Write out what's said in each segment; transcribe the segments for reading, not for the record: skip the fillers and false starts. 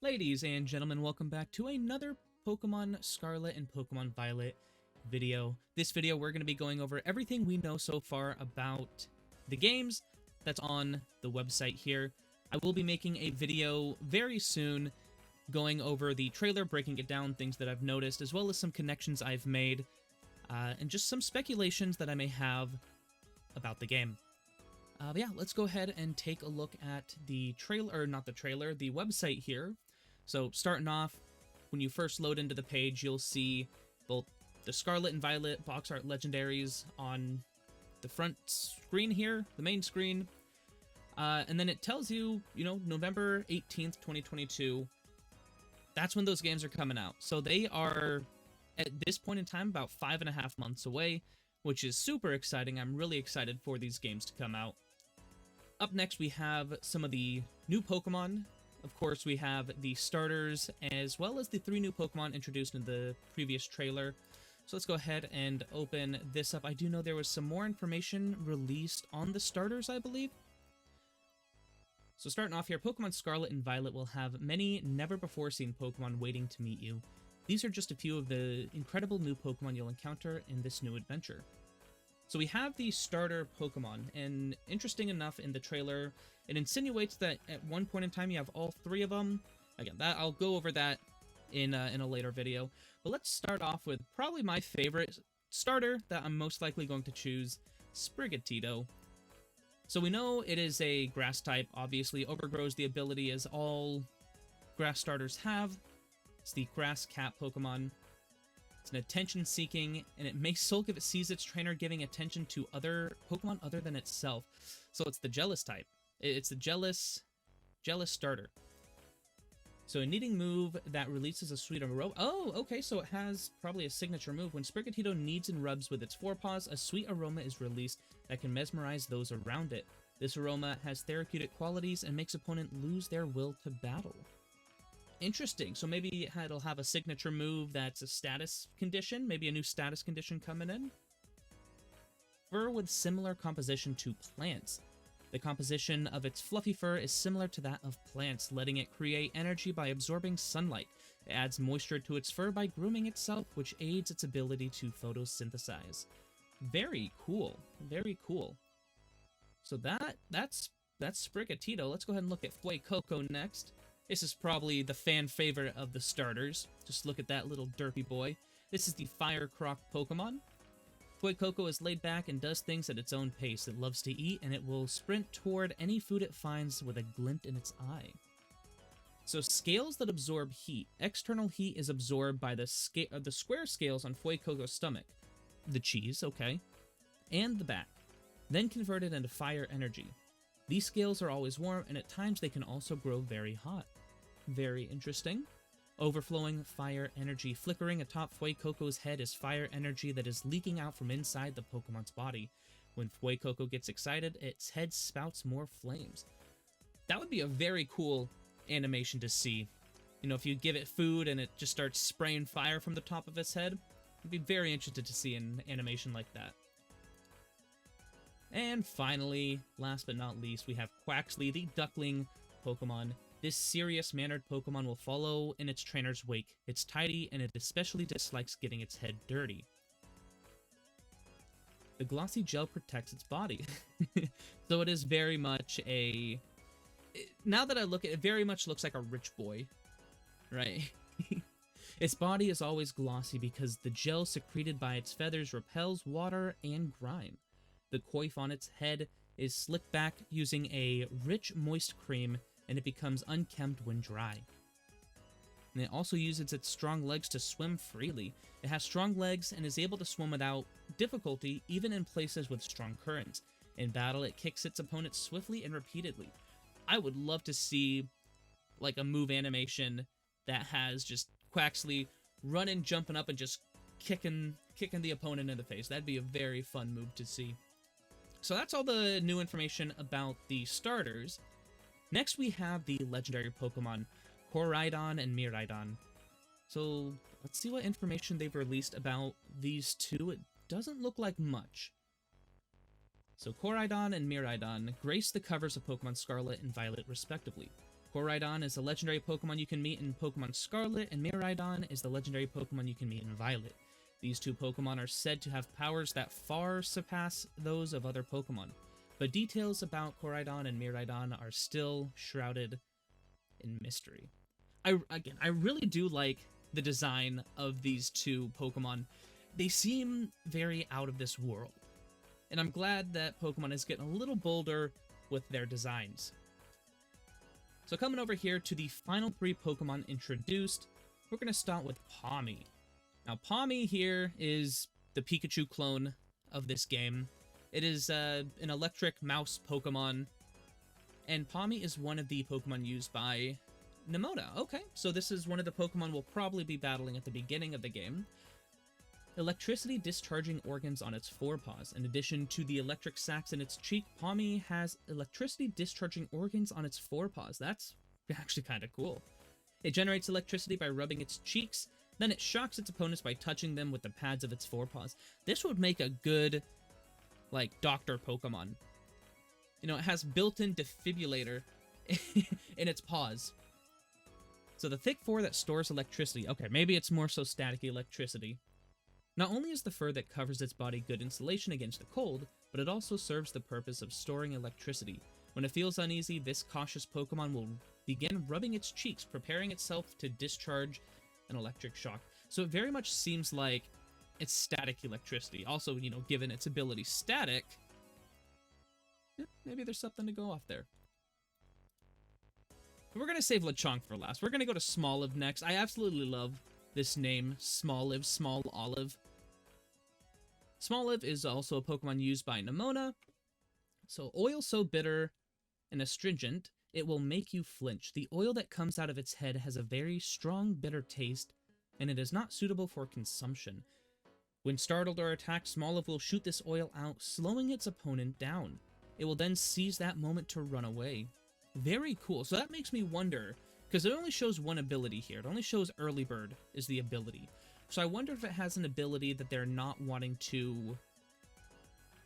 Ladies and gentlemen, welcome back to another Pokemon Scarlet and Pokemon Violet video. This video, we're going to be going over everything we know so far about the games that's on the website here. I will be making a video very soon going over the trailer, breaking it down, things that I've noticed, as well as some connections I've made, and just some speculations that I may have about the game. But yeah, let's go ahead and take a look at the trailer, or not the trailer, the website here. So starting off, when you first load into the page, you'll see both the Scarlet and Violet box art legendaries on the front screen here, the main screen. And then it tells you, November 18th, 2022, that's when those games are coming out. So they are, at this point in time, about 5.5 months away, which is super exciting. I'm really excited for these games to come out. Up next, we have some of the new Pokemon. Of course, we have the starters, as well as the 3 new Pokemon introduced in the previous trailer. So let's go ahead and open this up. I do know there was some more information released on the starters, I believe. So starting off here, Pokemon Scarlet and Violet will have many never-before-seen Pokemon waiting to meet you. These are just a few of the incredible new Pokemon you'll encounter in this new adventure. So we have the starter Pokemon, and interesting enough in the trailer, it insinuates that at one point in time you have all 3 of them. Again, I'll go over that in a later video. But let's start off with probably my favorite starter that I'm most likely going to choose, Sprigatito. So we know it is a grass type, obviously overgrows the ability as all grass starters have. It's the grass cat Pokemon. It's an attention-seeking, and it may sulk if it sees its trainer giving attention to other Pokemon other than itself. So it's the jealous type. It's the jealous starter. So a kneading move that releases a sweet aroma. Oh, okay, so it has probably a signature move. When Sprigatito kneads and rubs with its forepaws, a sweet aroma is released that can mesmerize those around it. This aroma has therapeutic qualities and makes opponent lose their will to battle. Interesting. So maybe it'll have a signature move that's a status condition, maybe a new status condition coming in. Fur with similar composition to plants. The composition of its fluffy fur is similar to that of plants, letting it create energy by absorbing sunlight. It adds moisture to its fur by grooming itself, which aids its ability to photosynthesize. Very cool. Very cool. So that's Sprigatito. Let's go ahead and look at Fuecoco next. This is probably the fan favorite of the starters. Just look at that little derpy boy. This is the Fire Croc Pokemon. Fuecoco is laid back and does things at its own pace. It loves to eat, and it will sprint toward any food it finds with a glint in its eye. So scales that absorb heat. External heat is absorbed by the square scales on Fuecoco's stomach. The cheese, okay. And the back. Then converted into fire energy. These scales are always warm, and at times they can also grow very hot. Very interesting. Overflowing fire energy. Flickering atop Fuecoco's head is fire energy that is leaking out from inside the Pokemon's body. When Fuecoco gets excited, its head spouts more flames. That would be a very cool animation to see. If you give it food and it just starts spraying fire from the top of its head, I'd be very interested to see an animation like that. And finally, last but not least, we have Quaxly, the duckling Pokemon. This serious-mannered Pokemon will follow in its trainer's wake. It's tidy, and it especially dislikes getting its head dirty. The glossy gel protects its body. So it is very much a... Now that I look at it, it very much looks like a rich boy, right? Its body is always glossy because the gel secreted by its feathers repels water and grime. The coif on its head is slicked back using a rich, moist cream, and it becomes unkempt when dry. And it also uses its strong legs to swim freely. It has strong legs and is able to swim without difficulty, even in places with strong currents. In battle, it kicks its opponents swiftly and repeatedly. I would love to see, like, a move animation that has just Quaxly running, jumping up, and just kicking the opponent in the face. That'd be a very fun move to see. So that's all the new information about the starters. Next, we have the legendary Pokemon, Koraidon and Miraidon. So let's see what information they've released about these two. It doesn't look like much. So Koraidon and Miraidon grace the covers of Pokemon Scarlet and Violet respectively. Koraidon is a legendary Pokemon you can meet in Pokemon Scarlet, and Miraidon is the legendary Pokemon you can meet in Violet. These two Pokemon are said to have powers that far surpass those of other Pokemon, but details about Koraidon and Miraidon are still shrouded in mystery. I really do like the design of these two Pokemon. They seem very out of this world, and I'm glad that Pokemon is getting a little bolder with their designs. So coming over here to the final 3 Pokemon introduced, we're going to start with Pawmi. Now, Pawmi here is the Pikachu clone of this game. It is an electric mouse Pokemon, and Pawmi is one of the Pokemon used by Nemona. Okay, so this is one of the Pokemon we'll probably be battling at the beginning of the game. Electricity discharging organs on its forepaws. In addition to the electric sacs in its cheek, Pawmi has electricity discharging organs on its forepaws. That's actually kind of cool. It generates electricity by rubbing its cheeks, then it shocks its opponents by touching them with the pads of its forepaws. This would make a good, like, doctor Pokemon. You know, it has built-in defibrillator in its paws. So the thick fur that stores electricity. Okay, maybe it's more so static electricity. Not only is the fur that covers its body good insulation against the cold, but it also serves the purpose of storing electricity. When it feels uneasy, this cautious Pokemon will begin rubbing its cheeks, preparing itself to discharge an electric shock. So it very much seems like it's static electricity. Also, you know, given its ability static, maybe there's something to go off there. But we're going to save Lechonk for last. We're going to go to Smoliv next. I absolutely love this name, Smoliv, Small Olive. Smoliv is also a Pokemon used by Nemona. So, oil so bitter and astringent, it will make you flinch. The oil that comes out of its head has a very strong, bitter taste, and it is not suitable for consumption. When startled or attacked, Smoliv will shoot this oil out, slowing its opponent down. It will then seize that moment to run away. Very cool. So that makes me wonder, because it only shows one ability here. It only shows Early Bird is the ability. So I wonder if it has an ability that they're not wanting to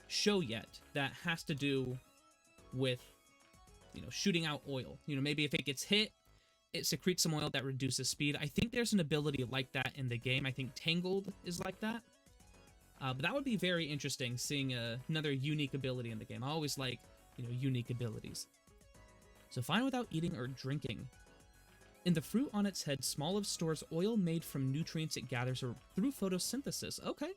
show yet that has to do with, you know, shooting out oil. You know, maybe if it gets hit, it secretes some oil that reduces speed. I think there's an ability like that in the game. I think Tangled is like that. But that would be very interesting, seeing another unique ability in the game. I always like, you know, unique abilities. So fine without eating or drinking. In the fruit on its head, Smoliv stores oil made from nutrients it gathers through photosynthesis. Okay.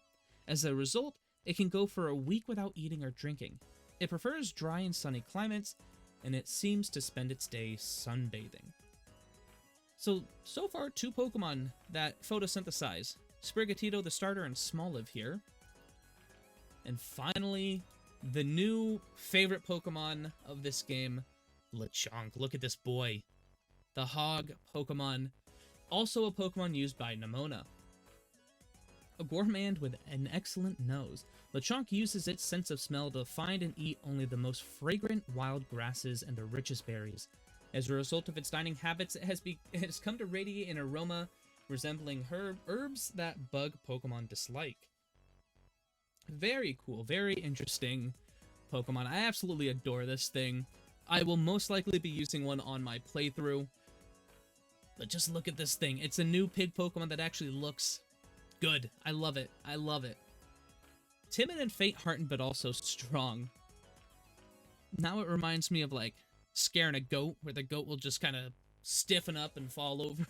As a result, it can go for a week without eating or drinking. It prefers dry and sunny climates, and it seems to spend its day sunbathing. So far, 2 Pokemon that photosynthesize. Sprigatito, the starter, and Smoliv here. And finally, the new favorite Pokemon of this game, Lechonk. Look at this boy. The hog Pokemon, also a Pokemon used by Nemona. A gourmand with an excellent nose, Lechonk uses its sense of smell to find and eat only the most fragrant wild grasses and the richest berries. As a result of its dining habits, it has come to radiate an aroma resembling herbs that bug Pokemon dislike. Very cool, very interesting Pokemon. I absolutely adore this thing. I will most likely be using one on my playthrough. But just look at this thing. It's a new pig Pokemon that actually looks good. I love it. I love it. Timid and faint-hearted, but also strong. Now it reminds me of, like, scaring a goat, where the goat will just kind of stiffen up and fall over.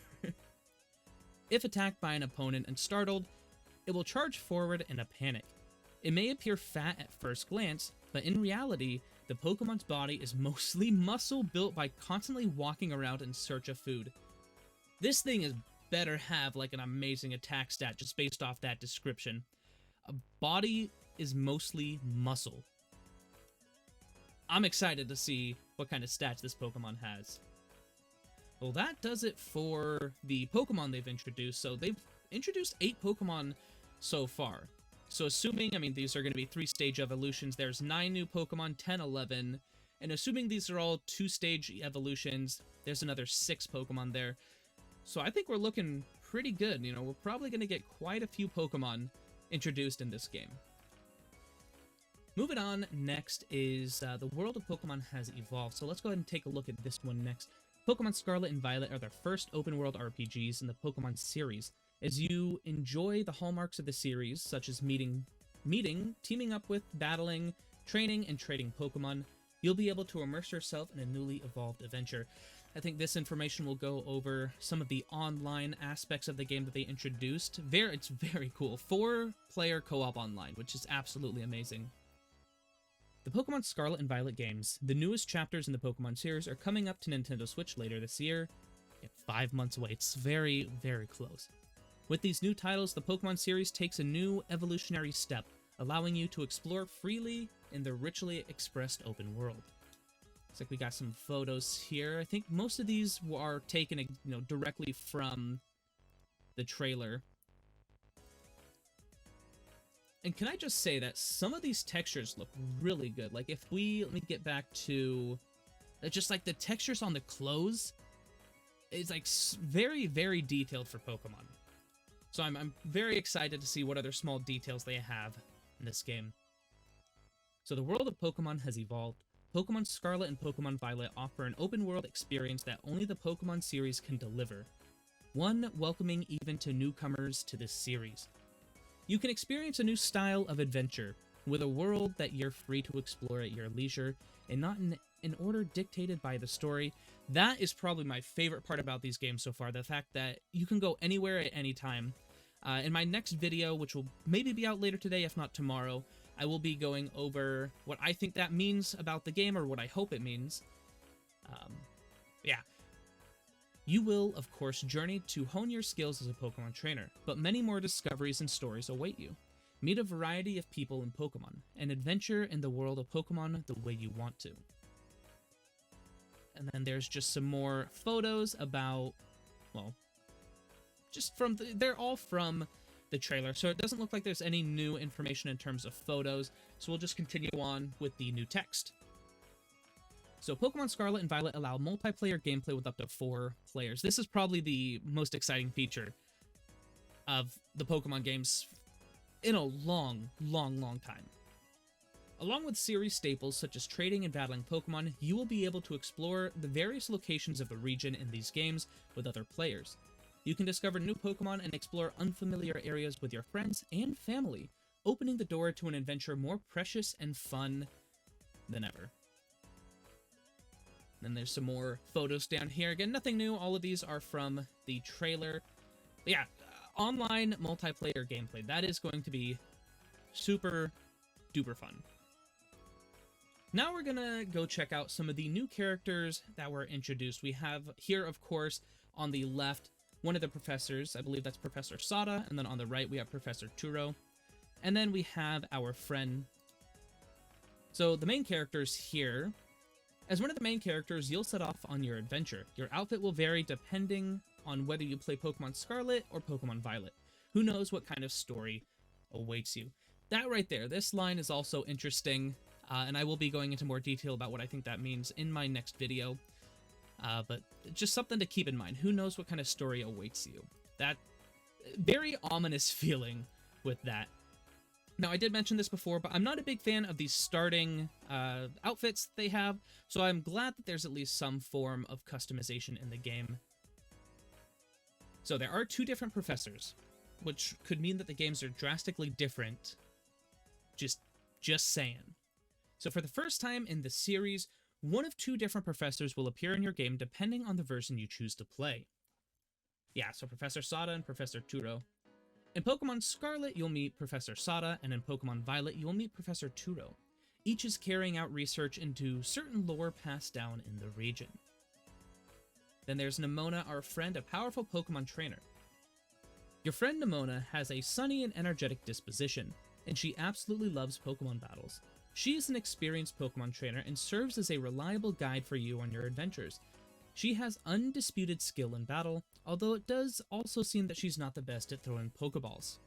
If attacked by an opponent and startled, it will charge forward in a panic. It may appear fat at first glance, but in reality, the Pokemon's body is mostly muscle built by constantly walking around in search of food. This thing is better have like an amazing attack stat just based off that description. A body is mostly muscle. I'm excited to see what kind of stats this Pokemon has. Well, that does it for the Pokemon they've introduced. So they've introduced 8 Pokemon so far. So assuming, I mean, these are going to be 3-stage evolutions, there's 9 new Pokemon, 10, 11. And assuming these are all 2-stage evolutions, there's another 6 Pokemon there. So I think we're looking pretty good. You know, we're probably going to get quite a few Pokemon introduced in this game. Moving on, next is the world of Pokemon has evolved. So let's go ahead and take a look at this one next. Pokemon Scarlet and Violet are the first open-world RPGs in the Pokemon series. As you enjoy the hallmarks of the series, such as meeting, teaming up with, battling, training, and trading Pokemon, you'll be able to immerse yourself in a newly evolved adventure. I think this information will go over some of the online aspects of the game that they introduced. It's very cool. 4-player co-op online, which is absolutely amazing. The Pokemon Scarlet and Violet games, the newest chapters in the Pokemon series, are coming up to Nintendo Switch later this year. 5 months away. It's very, very close. With these new titles, the Pokemon series takes a new evolutionary step, allowing you to explore freely in the richly expressed open world. Looks like we got some photos here. I think most of these are taken, directly from the trailer. And can I just say that some of these textures look really good? Like let me get back to just like the textures on the clothes. It's like very, very detailed for Pokemon. So I'm very excited to see what other small details they have in this game. So the world of Pokemon has evolved. Pokemon Scarlet and Pokemon Violet offer an open-world experience that only the Pokemon series can deliver, one welcoming even to newcomers to this series. You can experience a new style of adventure, with a world that you're free to explore at your leisure, and not in order dictated by the story. That is probably my favorite part about these games so far, the fact that you can go anywhere at any time. In my next video, which will maybe be out later today, if not tomorrow, I will be going over what I think that means about the game, or what I hope it means. Yeah. You will, of course, journey to hone your skills as a Pokemon trainer, but many more discoveries and stories await you. Meet a variety of people in Pokemon, and adventure in the world of Pokemon the way you want to. And then there's just some more photos about, well, just from, they're all from the trailer, so it doesn't look like there's any new information in terms of photos, so we'll just continue on with the new text. So Pokemon Scarlet and Violet allow multiplayer gameplay with up to 4 players. This is probably the most exciting feature of the Pokemon games in a long, long, long time. Along with series staples such as trading and battling Pokemon, you will be able to explore the various locations of the region in these games with other players. You can discover new Pokemon and explore unfamiliar areas with your friends and family, opening the door to an adventure more precious and fun than ever. Then there's some more photos down here. Again, nothing new. All of these are from the trailer. But yeah, online multiplayer gameplay. That is going to be super duper fun. Now we're gonna go check out some of the new characters that were introduced. We have here, of course, on the left, one of the professors. I believe that's Professor Sada. And then on the right, we have Professor Turo. And then we have our friend. So the main characters here. As one of the main characters, you'll set off on your adventure. Your outfit will vary depending on whether you play Pokemon Scarlet or Pokemon Violet. Who knows what kind of story awaits you? That right there, this line is also interesting, and I will be going into more detail about what I think that means in my next video. But just something to keep in mind. Who knows what kind of story awaits you? That very ominous feeling with that. Now, I did mention this before, but I'm not a big fan of these starting outfits they have, so I'm glad that there's at least some form of customization in the game. So there are 2 different professors, which could mean that the games are drastically different. Just saying. So for the first time in the series, one of 2 different professors will appear in your game depending on the version you choose to play. Yeah, so Professor Sada and Professor Turo. In Pokemon Scarlet, you'll meet Professor Sada, and in Pokemon Violet, you'll meet Professor Turo. Each is carrying out research into certain lore passed down in the region. Then there's Nemona, our friend, a powerful Pokemon trainer. Your friend Nemona has a sunny and energetic disposition, and she absolutely loves Pokemon battles. She is an experienced Pokemon trainer and serves as a reliable guide for you on your adventures. She has undisputed skill in battle, although it does also seem that she's not the best at throwing Pokeballs.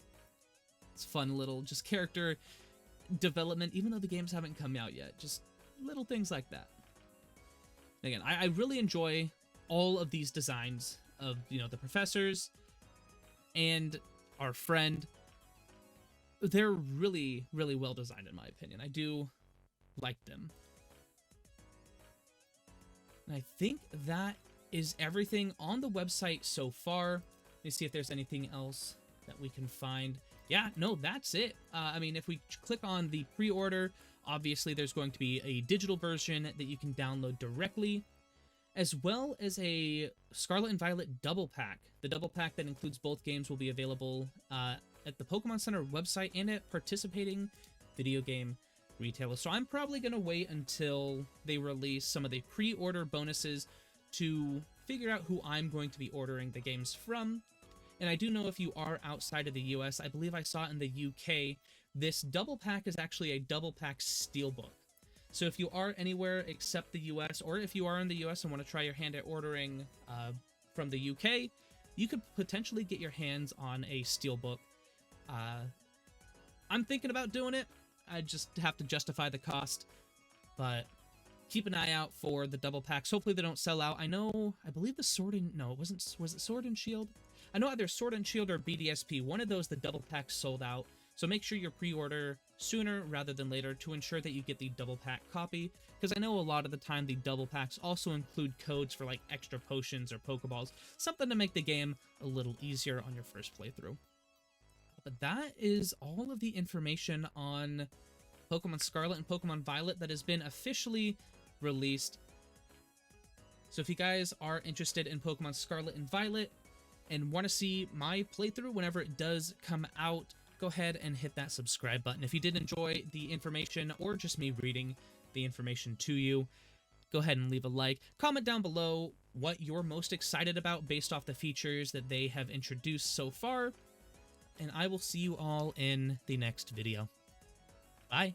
It's fun little just character development, even though the games haven't come out yet. Just little things like that. Again, I really enjoy all of these designs of, the professors and our friend. They're really, really well designed in my opinion. I do like them. And I think that is everything on the website so far. Let me see if there's anything else that we can find. Yeah, no, that's it. I mean, if we click on the pre-order, obviously there's going to be a digital version that you can download directly, as well as a Scarlet and Violet double pack. The double pack that includes both games will be available at the Pokemon Center website and at participating video game retailers. So I'm probably going to wait until they release some of the pre-order bonuses to figure out who I'm going to be ordering the games from. And I do know if you are outside of the US, I believe I saw in the UK, this double pack is actually a double pack steelbook. So if you are anywhere except the US, or if you are in the US and want to try your hand at ordering from the UK, you could potentially get your hands on a steelbook. I'm thinking about doing it. I just have to justify the cost, but keep an eye out for the double packs. Hopefully they don't sell out. I believe the Sword and... No, it wasn't... Was it Sword and Shield? I know either Sword and Shield or BDSP. One of those, the double packs sold out. So make sure you pre-order sooner rather than later to ensure that you get the double pack copy. Because I know a lot of the time the double packs also include codes for like extra potions or Pokeballs. Something to make the game a little easier on your first playthrough. But that is all of the information on Pokemon Scarlet and Pokemon Violet that has been officially released. So if you guys are interested in Pokemon Scarlet and Violet and want to see my playthrough whenever it does come out, go ahead and hit that subscribe button. If you did enjoy the information or just me reading the information to you, go ahead and leave a like. Comment down below what you're most excited about based off the features that they have introduced so far. And I will see you all in the next video. Bye.